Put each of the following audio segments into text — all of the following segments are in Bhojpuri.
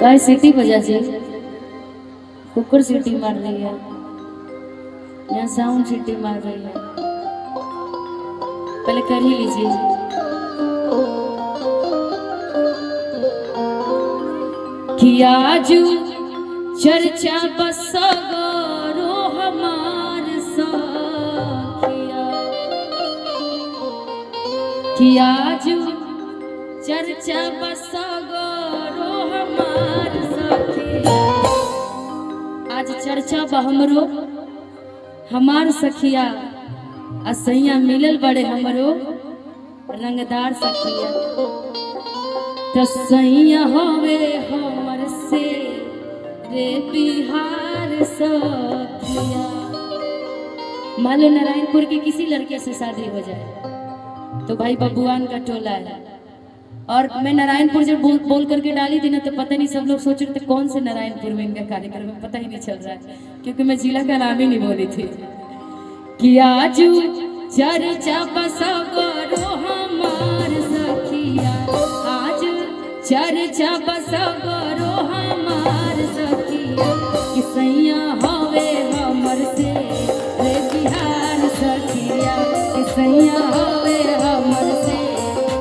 काय सीटी बजा जी, कुकर सीटी मार रही है, यहाँ साउंड सीटी मार रही है। पहले कर ही लीजिए। कि आजू चर्चा बसगरो हमार सखिया, कि आजू चर्चा बसगरो हमार सखिया। आज चर्चा बहमरो हमार सखिया, असैया मिलल बड़े हमरो रंगदार सखिया। तसैया हवे हमर से रे बिहार सखिया। मान लो नारायणपुर के किसी लड़के से शादी हो जाए तो भाई बबुआन का टोला है। और मैं नारायणपुर जब बोल करके डाली थी ना तो पता नहीं सब लोग सोच रहे थे कौन से नारायणपुर में इनका कार्यक्रम है, पता ही नहीं चल रहा है क्योंकि मैं जिला का नाम ही नहीं बोली थी। कि आजू चर्चा बसगरो हमार सखिया, आज चर्चा बसगरो हमार सखिया। कि सैया हवे हमर से रे बिहार सखिया, कि सैया हवे हमर से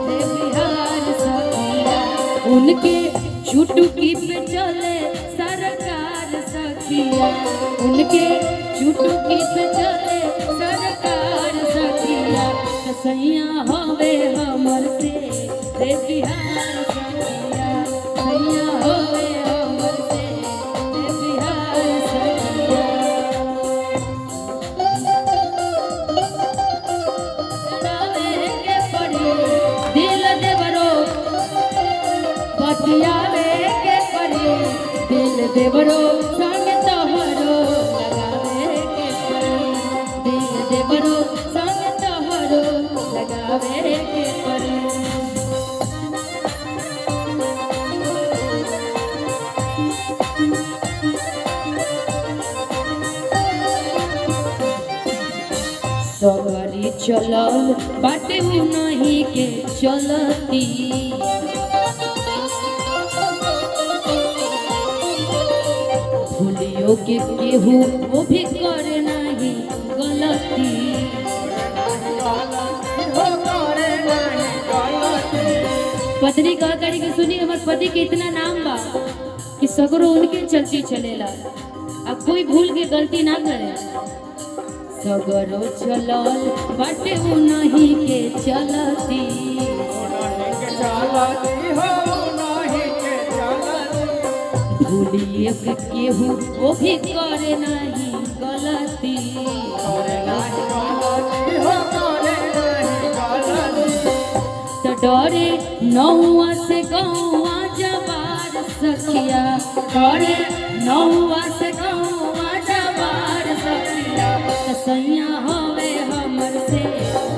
रे बिहार सखिया। उनके चुटकी पे चले सरकार सखिया, उनके चुटकी पे चले सरकार सखिया। सैया हवे हमर से रे बिहार सखिया, सैया हवे हमर से रे बिहार सखिया। डाले के पड़ी दिल देवरो, बतियावे के पड़ी दिल देवरो, संग तोहरो लगावे के पड़ी दिल देवरो, संग तोहरो लगावे के पड़ी। सवारी चलल बाटे नहीं के चलती, भूलियो के केहू वो भी करे नहीं गलती। पत्नी कह करी के सुनी हमार पति के इतना नाम बा कि सगरो उनके चलती चलेला, अब कोई भूल के गलती ना करे। सगरो चलल बाटे नहीं के चलती, भूलिए के केहू वो भी करे नहीं गलती। तो डरे नौआ से गौआ जवार सखिया, डरे नौआ से गौआ जवार सखिया। सैया हवे हमर से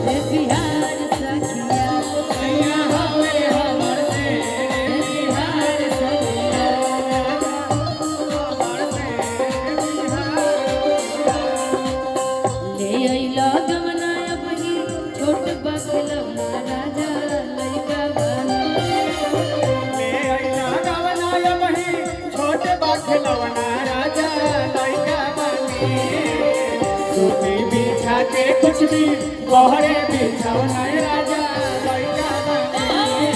रे बिहार सखिया, सैया हवे हमर से रे बिहार सखिया। ले अइला गमना अपनी छोट बखलौना राजा लइका बना, ले अइला गमना अपनी छोट बखलौना राजा लइका बनी। सूती बिछा के कुछ भी बहरे बिछौना राजा लइका बनी,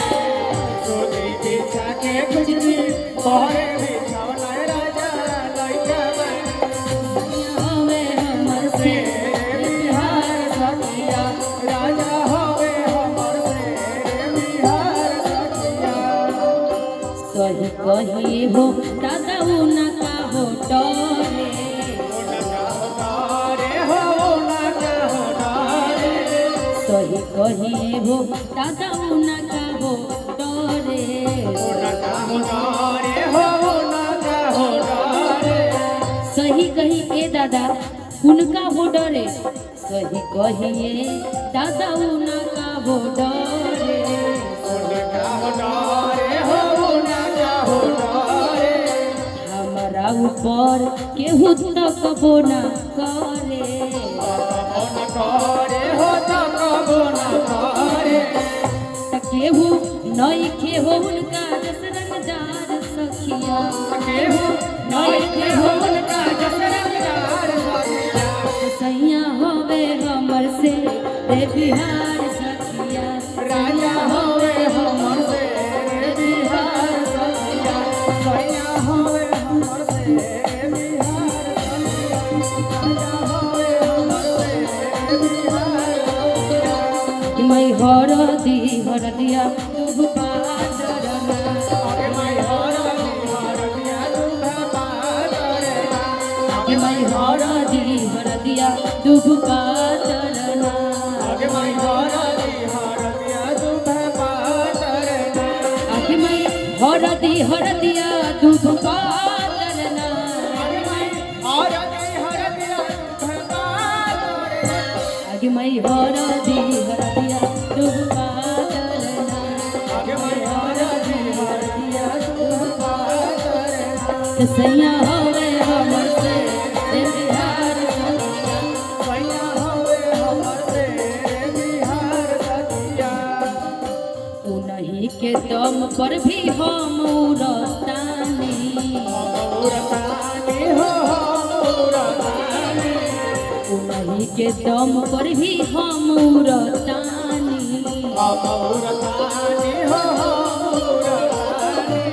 सूती बिछा के कुछ भी बहरे बिछौना राजा लइका बनी। हवे हमर से रे बिहार सखिया, राजा हवे हमर से रे बिहार सखिया। सही कही हो दादा उना का हो डरे, सही कही हो दादा उना का हो डरे। सही कही ए दादा उनका हो डरे, सही कहिए दादा उना का हो डरे। हमारा ऊपर केहू तकबो न करे, केहू नई के हो उनका दशरथ बिहार सखिया राजा होवे हमर से रे बिहार सखिया सैया होवे हमर से बिहार सखिया राजा होवे हमर से बिहार सखिया मैं हरदिया दुभ पादरना आगे मैं हरदिया दुभ पादरना आगे मैं हरदिया दुभ पादरना आगे मैं हरदिया दुभ पादरना आगे मैं हरदिया दुभ पादरना आगे मैं हरदिया दुभ पादरना आगे मैं हरदिया दुभ पादरना आगे मैं हरदिया दुभ पादरना सैया होवे हमर से रे बिहार सखिया सैया होवे हमर से बिहार सखिया उन्हीं के दम पर भी हम उड़तानी उड़तानी हो उड़तानी उन्हीं के दम पर भी हम उड़तानी उड़तानी हो उड़तानी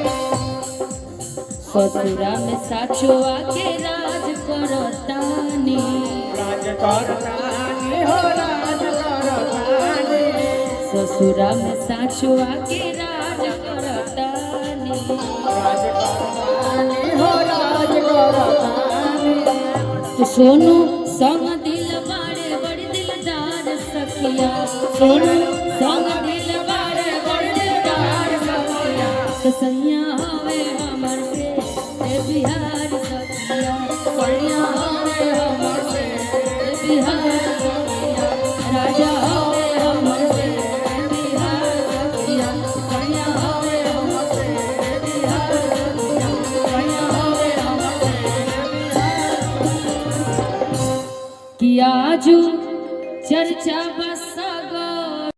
ससुरा में साचो आके राज करतानी राज करतानी हो राज करतानी ससुरा में साचो आके राज करतानी राज करतानी हो राज करतानी तो सोनू संग दिल बाड़े बड़ी दिलदार सखिया सोनू संग दिल बाड़े बड़ी दिलदार सखिया तो सैया हवे हमर से रे बिहार सखिया सैया हवे हमर से रे बिहार सखिया राजा हवे हमर से रे बिहार सखिया सैया हवे हमर से रे बिहार सखिया सैया हवे हमर से रे बिहार कि आजू चर्चा बस